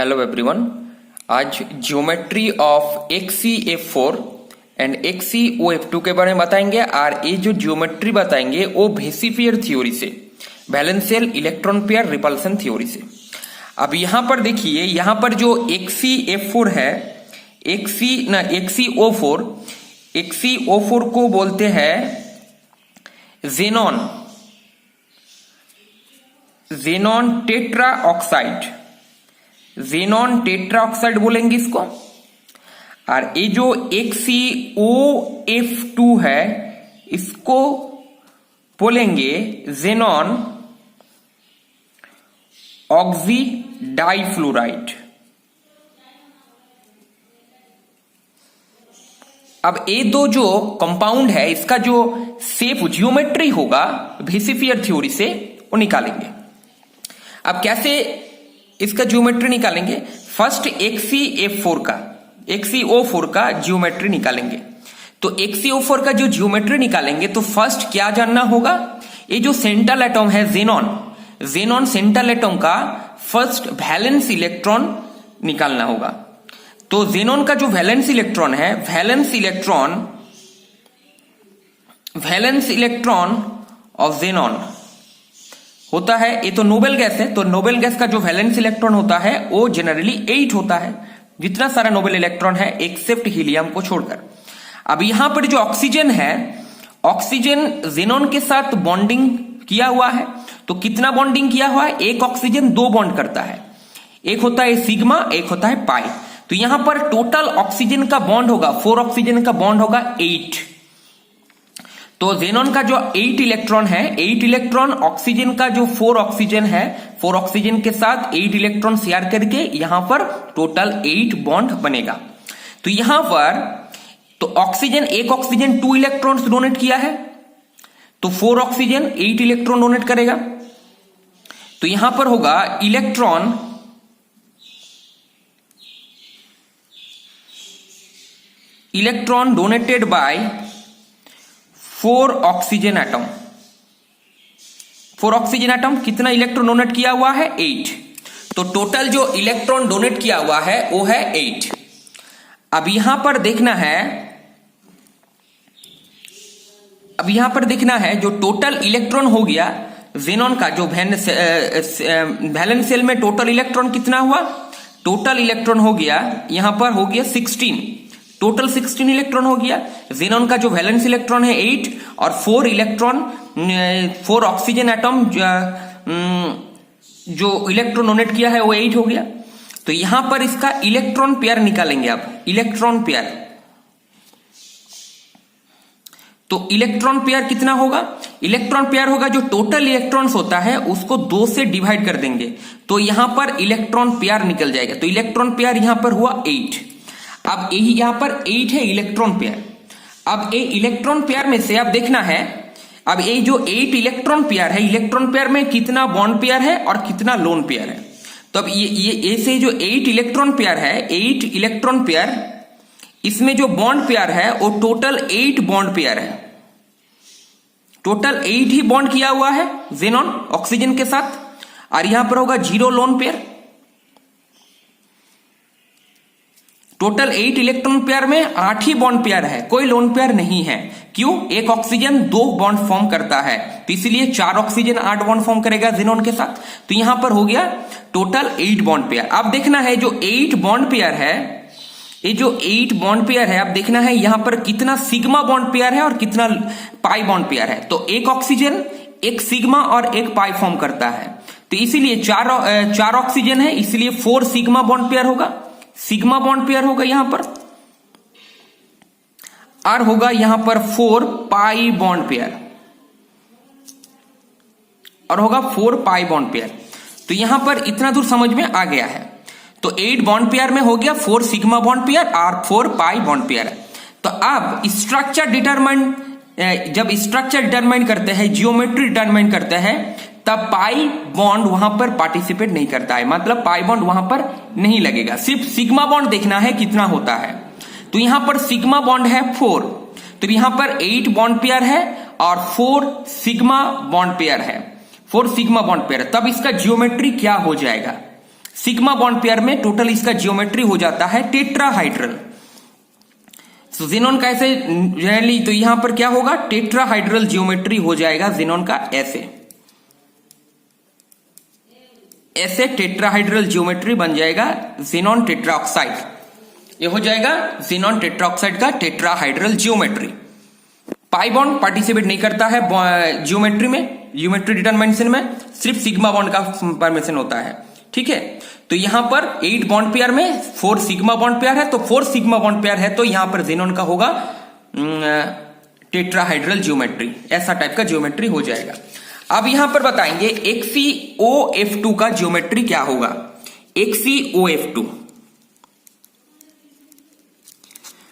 Hello everyone. आज geometry of XeF4 and XeOF2 के बारे में बताएंगे। और ये जो ज्योमेट्री बताएंगे वो बेसिफियर थ्योरी से, वैलेंशियल इलेक्ट्रॉन पेयर रिपल्सन थ्योरी से। अब यहां पर देखिए, यहां पर जो XeF4 है, XeO4 को बोलते हैं जेनॉन टेट्रा ऑक्साइड बोलेंगे इसको। और ये जो XeOF2 है इसको बोलेंगे जेनॉन ऑक्सीडाइफ्लोराइड। अब ये दो जो कंपाउंड है इसका जो शेप ज्योमेट्री होगा बेसिफियर थ्योरी से वो निकालेंगे। अब कैसे इसका ज्योमेट्री निकालेंगे? फर्स्ट XeO4 का ज्योमेट्री निकालेंगे। तो XeO4 का जो ज्योमेट्री निकालेंगे तो फर्स्ट क्या जानना होगा? ये जो सेंट्रल एटम है जेनॉन सेंट्रल एटम का फर्स्ट वैलेंस इलेक्ट्रॉन निकालना होगा। तो जेनॉन का जो वैलेंस इलेक्ट्रॉन है, वैलेंस इलेक्ट्रॉन ऑफ जेनॉन होता है, ये तो नोबेल गैस है, तो नोबेल गैस का जो वैलेंस इलेक्ट्रॉन होता है वो जनरली 8 होता है, जितना सारा नोबेल इलेक्ट्रॉन है एक्सेप्ट हीलियम को छोड़कर। अब यहां पर जो ऑक्सीजन है, ऑक्सीजन जेनॉन के साथ बॉन्डिंग किया हुआ है। तो कितना बॉन्डिंग किया हुआ है? एक ऑक्सीजन 2 बॉन्ड करता है, एक होता है सिग्मा, एक होता है पाई। तो यहां पर टोटल ऑक्सीजन का बॉन्ड होगा, 4 ऑक्सीजन का बॉन्ड होगा 8। तो जेनॉन का जो 8 इलेक्ट्रॉन है, 8 इलेक्ट्रॉन ऑक्सीजन का जो 4 ऑक्सीजन है, 4 ऑक्सीजन के साथ 8 इलेक्ट्रॉन शेयर करके यहां पर टोटल 8 बॉन्ड बनेगा। तो यहां पर तो ऑक्सीजन, एक ऑक्सीजन 2 इलेक्ट्रॉन्स डोनेट किया है, तो 4 ऑक्सीजन 8 इलेक्ट्रॉन डोनेट करेगा। तो यहां पर होगा electron donated bye 4 oxygen atom. 4 oxygen atom कितना इलेक्ट्रॉन डोनेट किया हुआ है? 8। तो टोटल जो इलेक्ट्रॉन डोनेट किया हुआ है वो है 8। अब यहां पर देखना है, जो टोटल इलेक्ट्रॉन हो गया जेनॉन का, जो वैलेंस शेल में टोटल इलेक्ट्रॉन कितना हुआ? टोटल इलेक्ट्रॉन हो गया, यहां पर हो गया 16, टोटल 16 इलेक्ट्रॉन हो गया। जेनॉन का जो वैलेंस इलेक्ट्रॉन है 8 और 4 ऑक्सीजन एटम जो इलेक्ट्रॉन डोनेट किया है वो 8 हो गया। तो यहां पर इसका इलेक्ट्रॉन पेयर निकालेंगे आप, इलेक्ट्रॉन पेयर। तो इलेक्ट्रॉन पेयर कितना होगा? इलेक्ट्रॉन पेयर होगा जो टोटल इलेक्ट्रॉन्स होता है उसको 2 से डिवाइड कर देंगे, तो यहां पर इलेक्ट्रॉन पेयर निकल जाएगा। तो इलेक्ट्रॉन पेयर यहां पर हुआ 8। अब यही यहां पर 8 है इलेक्ट्रॉन पेयर। अब ये इलेक्ट्रॉन पेयर में से आप देखना है, अब ये जो 8 इलेक्ट्रॉन पेयर है, इलेक्ट्रॉन पेयर में कितना बॉन्ड पेयर है और कितना लोन पेयर है। तो अब ये से जो 8 इलेक्ट्रॉन पेयर है, 8 इलेक्ट्रॉन पेयर, इसमें जो बॉन्ड पेयर है वो टोटल 8 बॉन्ड पेयर है। टोटल 8 ही बॉन्ड किया हुआ है जेनॉन ऑक्सीजन के साथ। और यहां पर होगा 0 lone pair. Total 8 electron pair में 8 ही बॉन्ड पेयर है, कोई लोन पेयर नहीं है। क्यों? एक ऑक्सीजन 2 बॉन्ड फॉर्म करता है, तो इसलिए 4 ऑक्सीजन 8 बॉन्ड फॉर्म करेगा जेनॉन के साथ। तो यहां पर हो गया टोटल 8 बॉन्ड पेयर। अब देखना है जो 8 बॉन्ड पेयर है, ये जो 8 बॉन्ड पेयर है, अब देखना है यहां पर कितना सिग्मा बॉन्ड पेयर है और कितना पाई बॉन्ड पेयर है। तो एक ऑक्सीजन एक सिग्मा और एक पाई फॉर्म करता है, तो इसीलिए 4 ऑक्सीजन है, इसलिए 4 सिग्मा बॉन्ड पेयर होगा, सिग्मा बॉन्ड पेयर होगा यहां पर। और होगा यहां पर 4 पाई बॉन्ड पेयर, और होगा 4 पाई बॉन्ड पेयर। तो यहां पर इतना दूर समझ में आ गया है। तो 8 बॉन्ड पेयर में हो गया 4 सिग्मा बॉन्ड पेयर और 4 पाई बॉन्ड पेयर। तो अब स्ट्रक्चर डिटरमाइन, जब स्ट्रक्चर डिटरमाइन करते हैं, जियोमेट्री डिटरमाइन करते हैं, तब पाई बॉन्ड वहां पर पार्टिसिपेट नहीं करता है, मतलब पाई बॉन्ड वहां पर नहीं लगेगा। सिर्फ सिग्मा बॉन्ड देखना है कितना होता है। तो यहां पर सिग्मा बॉन्ड है 4, तो यहां पर 8 बॉन्ड पेयर है और 4 सिग्मा बॉन्ड पेयर है, 4 सिग्मा बॉन्ड पेयर। तब इसका जियोमेट्री क्या हो जाएगा? सिग्मा बॉन्ड पेयर में टोटल इसका जियोमेट्री हो जाता है टेट्राहाइड्रल। तो जेनॉन का ऐसे जनरली, तो यहां पर क्या होगा, टेट्राहाइड्रल जियोमेट्री हो जाएगा जेनॉन का ऐसे टेट्राहाइड्रल जियोमेट्री बन जाएगा जेनॉन टेट्राऑक्साइड। ये हो जाएगा जेनॉन टेट्राऑक्साइड का tetrahedral geometry. Pi bond participate नहीं करता है जियोमेट्री में, जियोमेट्री डिटरमिनेशन में सिर्फ सिग्मा बॉन्ड का परमिशन होता है। ठीक है, तो यहां पर 8 बॉन्ड पेयर में 4 सिग्मा बॉन्ड पेयर है, तो 4 सिग्मा बॉन्ड पेयर है, तो यहां पर जेनॉन का होगा टेट्राहाइड्रल जियोमेट्री, ऐसा टाइप का जियोमेट्री हो जाएगा। अब यहां पर बताएंगे XeOF2 का जियोमेट्री क्या होगा। XeOF2,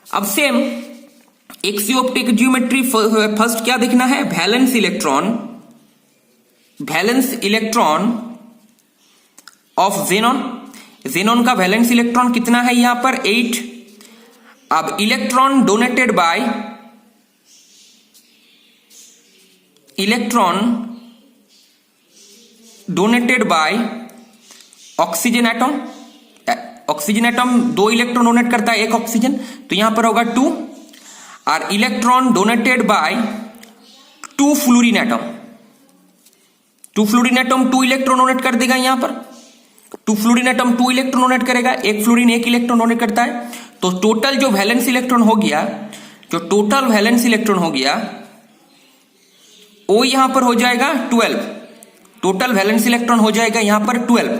अब सेम XeOF2 की जियोमेट्री फर्स्ट क्या देखना है, valence electron of xenon. Xenon का वैलेंस इलेक्ट्रॉन कितना है यहां पर 8। अब electron donated by oxygen atom. Oxygen atom 2 electron donate करता है, 1 ऑक्सीजन, तो यहां पर होगा 2। और electron donated bye 2 fluorine atom. 2 fluorine atom 2 electron donate कर देगा, यहां पर 2 फ्लोरीन एटॉम 2 इलेक्ट्रॉन डोनेट करेगा, 1 फ्लोरीन 1 इलेक्ट्रॉन डोनेट करता है। तो टोटल जो वैलेंस इलेक्ट्रॉन हो गया, वो यहां पर हो जाएगा 12। टोटल वैलेंस इलेक्ट्रॉन हो जाएगा यहां पर 12।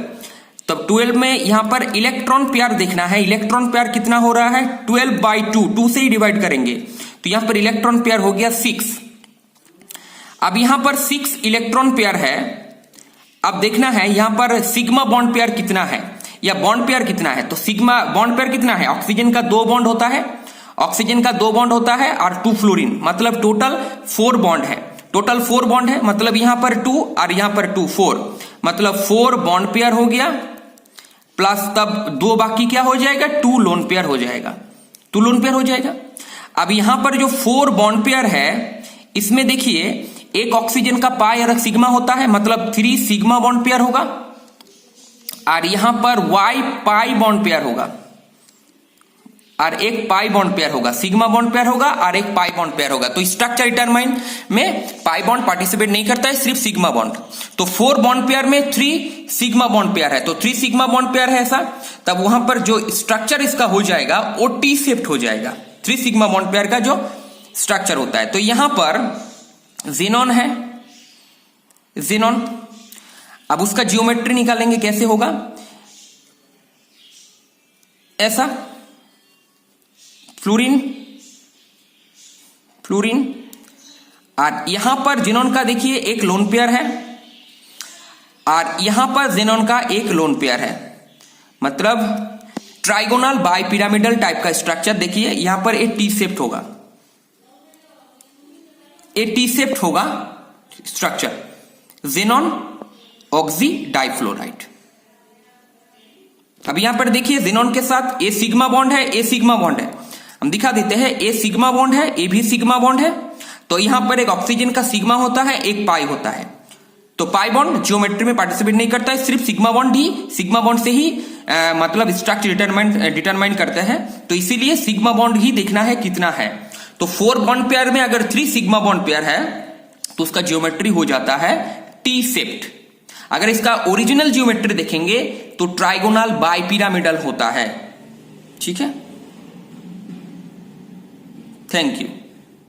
तब 12 में यहां पर इलेक्ट्रॉन पेयर देखना है। इलेक्ट्रॉन पेयर कितना हो रहा है 12/2, 2 से ही डिवाइड करेंगे, तो यहां पर इलेक्ट्रॉन पेयर हो गया 6। अब यहां पर 6 इलेक्ट्रॉन पेयर है। अब देखना है यहां पर सिग्मा बॉन्ड पेयर कितना है या बॉन्ड पेयर कितना है। तो सिग्मा बॉन्ड पेयर कितना है, ऑक्सीजन का 2 बॉन्ड होता है, और 2 फ्लोरीन, मतलब टोटल 4 बॉन्ड है। टोटल 4 बॉन्ड है, मतलब यहां पर 2 और यहां पर 2, 4, मतलब 4 बॉन्ड पेयर हो गया, प्लस तब 2 बाकी क्या हो जाएगा, 2 लोन पेयर हो जाएगा, 2 लोन पेयर हो जाएगा। अब यहां पर जो 4 बॉन्ड पेयर है, इसमें देखिए एक ऑक्सीजन का पाई और सिग्मा होता है, मतलब 3 सिग्मा बॉन्ड पेयर होगा, और यहां पर वाई पाई बॉन्ड पेयर होगा, और एक पाई बॉन्ड पेयर होगा, सिग्मा बॉन्ड पेयर होगा और एक पाई बॉन्ड पेयर होगा। तो स्ट्रक्चर डिटरमाइन में पाई बॉन्ड पार्टिसिपेट नहीं करता है, सिर्फ सिग्मा बॉन्ड। तो 4 बॉन्ड पेयर में 3 सिग्मा बॉन्ड पेयर है, तो 3 सिग्मा बॉन्ड पेयर है ऐसा, तब वहां पर जो स्ट्रक्चर इसका हो जाएगा वो टी शेप्ड हो जाएगा, 3 सिग्मा बॉन्ड पेयर का जो स्ट्रक्चर होता है। तो यहां पर जेनॉन है, जेनॉन। अब उसका जियोमेट्री निकालेंगे, कैसे होगा, ऐसा फ्लोरीन, और यहां पर जेनॉन का देखिए एक लोन पेयर है, और यहां पर जेनॉन का एक लोन पेयर है, मतलब ट्राइगोनल बाय पिरामिडल टाइप का स्ट्रक्चर। देखिए यहां पर एक टी शेप्ड होगा, स्ट्रक्चर, जेनॉन ऑक्सी डाइफ्लोराइड। अब यहां पर देखिए जेनॉन के साथ ए सिग्मा बॉन्ड है, हम दिखा देते हैं, ए सिग्मा बॉन्ड है, ए भी सिग्मा बॉन्ड है। तो यहां पर एक ऑक्सीजन का सिग्मा होता है, एक पाई होता है। तो पाई बॉन्ड जियोमेट्री में पार्टिसिपेट नहीं करता है, सिर्फ सिग्मा बॉन्ड से ही मतलब स्ट्रक्चर डिटरमाइन करते हैं। तो इसीलिए सिग्मा बॉन्ड ही देखना है कितना है। तो 4 बॉन्ड पेयर में अगर 3 सिग्मा बॉन्ड पेयर है, तो उसका जियोमेट्री हो जाता है टी शेप्ड। अगर इसका ओरिजिनल जियोमेट्री देखेंगे तो ट्राइगोनल बाइपिरामिडल होता है। ठीक है, थैंक यू।